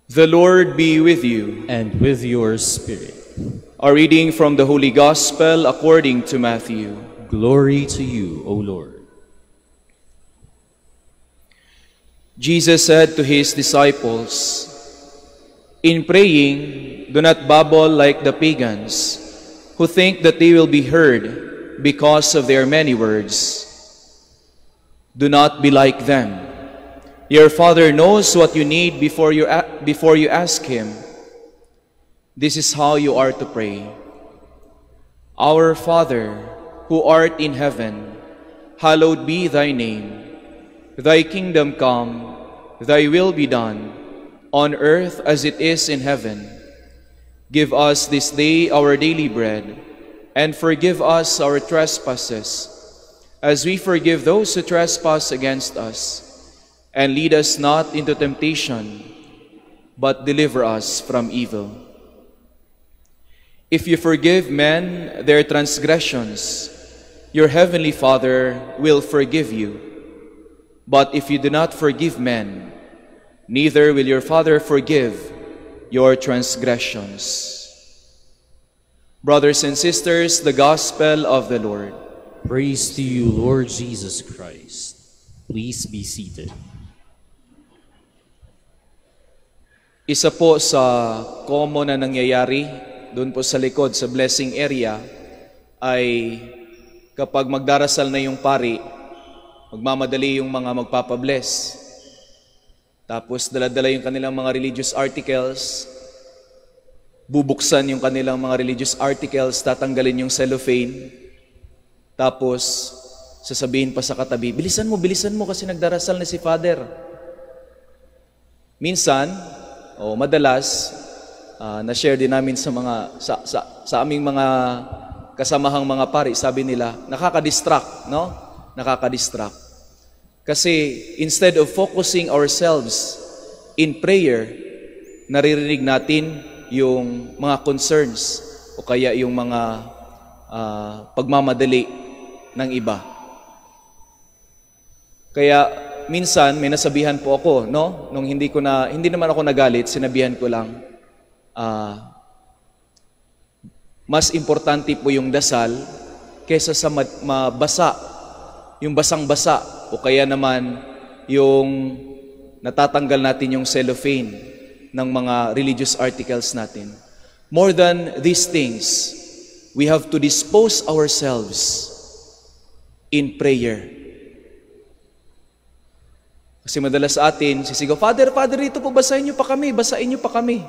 The Lord be with you. And with your spirit. A reading from the Holy Gospel according to Matthew. Glory to you, O Lord. Jesus said to his disciples, "In praying, do not babble like the pagans, who think that they will be heard because of their many words. Do not be like them. Your Father knows what you need before you ask Him. This is how you are to pray. Our Father, who art in heaven, hallowed be thy name. Thy kingdom come, thy will be done, on earth as it is in heaven. Give us this day our daily bread, and forgive us our trespasses, as we forgive those who trespass against us. And lead us not into temptation, but deliver us from evil. If you forgive men their transgressions, your heavenly Father will forgive you. But if you do not forgive men, neither will your Father forgive your transgressions." Brothers and sisters, the Gospel of the Lord. Praise to you, Lord Jesus Christ. Please be seated. Isa po sa common na nangyayari doon po sa likod, sa blessing area, ay kapag magdarasal na yung pari, magmamadali yung mga magpapabless. Tapos dala-dala yung kanilang mga religious articles, bubuksan yung kanilang mga religious articles, tatanggalin yung cellophane, tapos sasabihin pa sa katabi, bilisan mo kasi nagdarasal na si Father. Minsan, madalas, na-share din namin sa aming mga kasamahang mga pari, sabi nila, nakaka-distract, no? Nakaka-distract. Kasi instead of focusing ourselves in prayer, naririnig natin yung mga concerns o kaya yung mga pagmamadali ng iba. Kaya minsan may nasabihan po ako, no? Nung hindi naman ako nagalit, sinabihan ko lang, mas importante po yung dasal kaysa sa mabasa, yung basang-basa, o kaya naman yung natatanggal natin yung cellophane ng mga religious articles natin. More than these things, we have to dispose ourselves in prayer. Kasi madalas sa atin, sisigaw, Father, ito po, basahin niyo pa kami.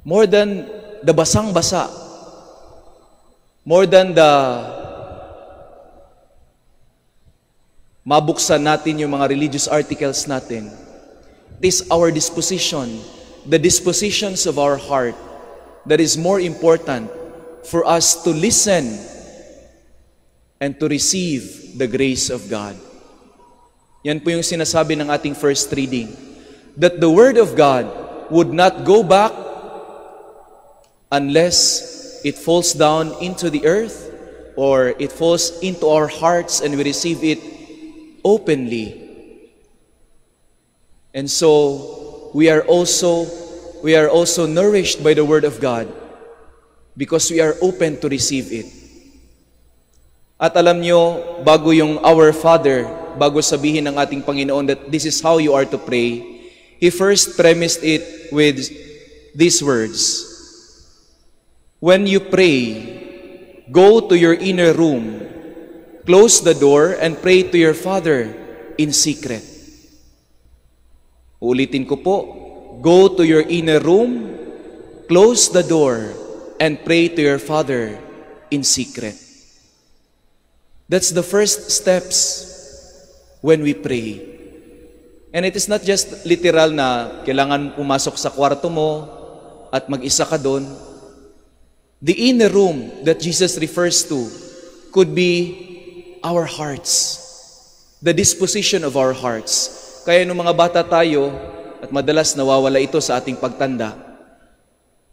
More than the basang-basa, more than the mabuksan natin yung mga religious articles natin, it is our disposition, the dispositions of our heart, that is more important for us to listen and to receive the grace of God. Yan po yung sinasabi ng ating first reading, that the Word of God would not go back unless it falls down into the earth or it falls into our hearts and we receive it openly. And so we are also nourished by the Word of God because we are open to receive it. At alam nyo, bago yung Our Father, bago sabihin ng ating Panginoon that this is how you are to pray, He first premised it with these words. When you pray, go to your inner room, close the door, and pray to your Father in secret. Ulitin ko po, go to your inner room, close the door, and pray to your Father in secret. That's the first steps when we pray. And it is not just literal na kailangan pumasok sa kwarto mo at mag-isa ka doon. The inner room that Jesus refers to could be our hearts, the disposition of our hearts. Kaya nung mga bata tayo, at madalas nawawala ito sa ating pagtanda,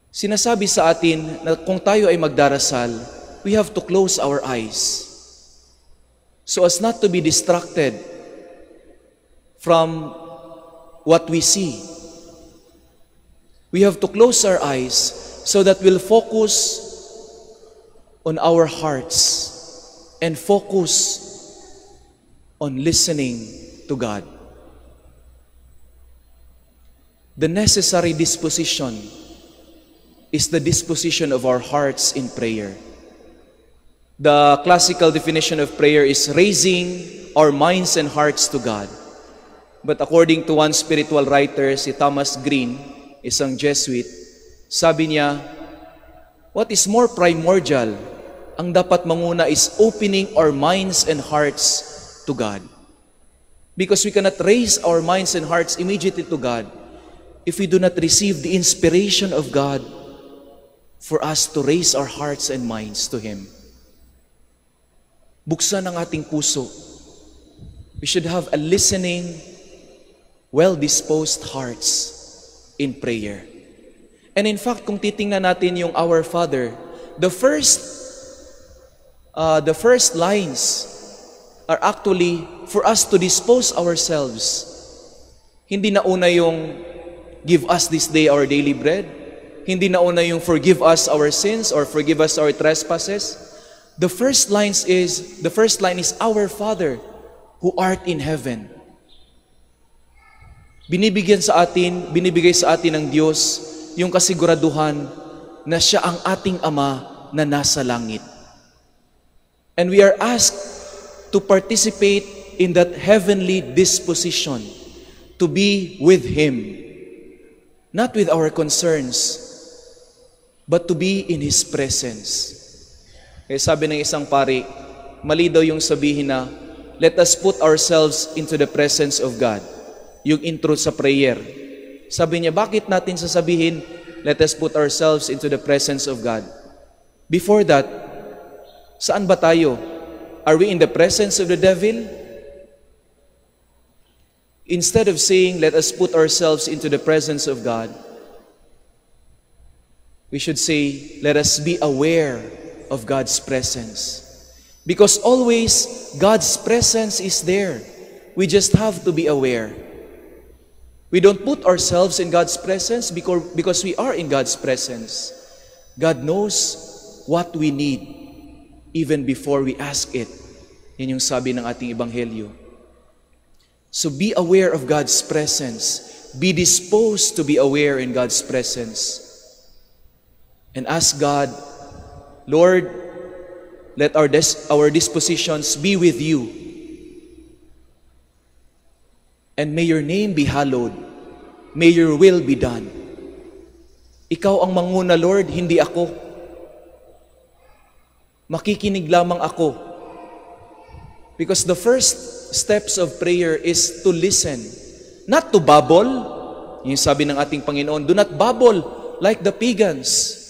sinasabi sa atin na kung tayo ay magdarasal, we have to close our eyes so as not to be distracted from what we see. We have to close our eyes so that we'll focus on our hearts and focus on listening to God. The necessary disposition is the disposition of our hearts in prayer. The classical definition of prayer is raising our minds and hearts to God. But according to one spiritual writer, si Thomas Green, isang Jesuit, sabi niya, what is more primordial, ang dapat manguna is opening our minds and hearts to God. Because we cannot raise our minds and hearts immediately to God if we do not receive the inspiration of God for us to raise our hearts and minds to Him. Buksan ang ating puso. We should have a listening, well-disposed hearts in prayer. And in fact, kung titingnan natin yung Our Father, the first lines are actually for us to dispose ourselves. Hindi na una yung give us this day our daily bread. Hindi na una yung forgive us our sins or forgive us our trespasses. The first line is Our Father who art in heaven. Binibigay sa atin ng Diyos yung kasiguraduhan na siya ang ating Ama na nasa langit. And we are asked to participate in that heavenly disposition to be with Him, not with our concerns, but to be in His presence. Kaya sabi ng isang pari, mali daw yung sabihin na, let us put ourselves into the presence of God. Yung intro sa prayer. Sabi niya, bakit natin sasabihin, let us put ourselves into the presence of God? Before that, saan ba tayo? Are we in the presence of the devil? Instead of saying, let us put ourselves into the presence of God, we should say, let us be aware of God's presence. Because always, God's presence is there. We just have to be aware. We don't put ourselves in God's presence because we are in God's presence. God knows what we need even before we ask it. Yan yung sabi ng ating Ebanghelyo. So be aware of God's presence. Be disposed to be aware in God's presence. And ask God, Lord, let our dispositions be with you. And may your name be hallowed. May your will be done. Ikaw ang manguna, Lord, hindi ako. Makikinig lamang ako. Because the first steps of prayer is to listen. Not to babble. Yung sabi ng ating Panginoon, do not babble like the pagans.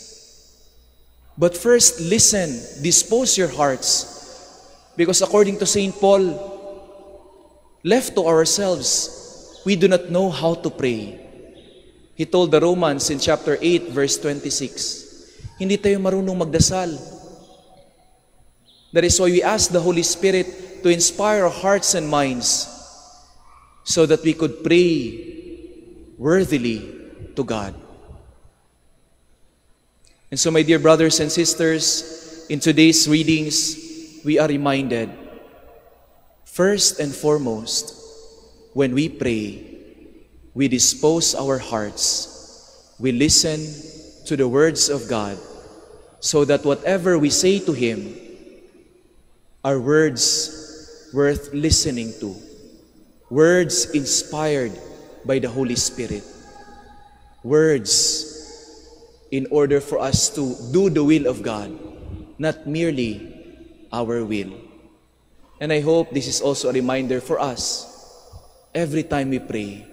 But first, listen, dispose your hearts. Because according to St. Paul, left to ourselves, we do not know how to pray. He told the Romans in chapter 8, verse 26, hindi tayo marunong magdasal. That is why we ask the Holy Spirit to inspire our hearts and minds so that we could pray worthily to God. And so, my dear brothers and sisters, in today's readings, we are reminded, first and foremost, when we pray, we dispose our hearts, we listen to the words of God, so that whatever we say to Him are words worth listening to, words inspired by the Holy Spirit, words in order for us to do the will of God, not merely our will. And I hope this is also a reminder for us. Every time we pray,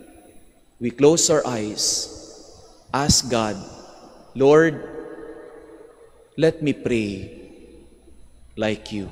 we close our eyes, ask God, Lord, let me pray like you.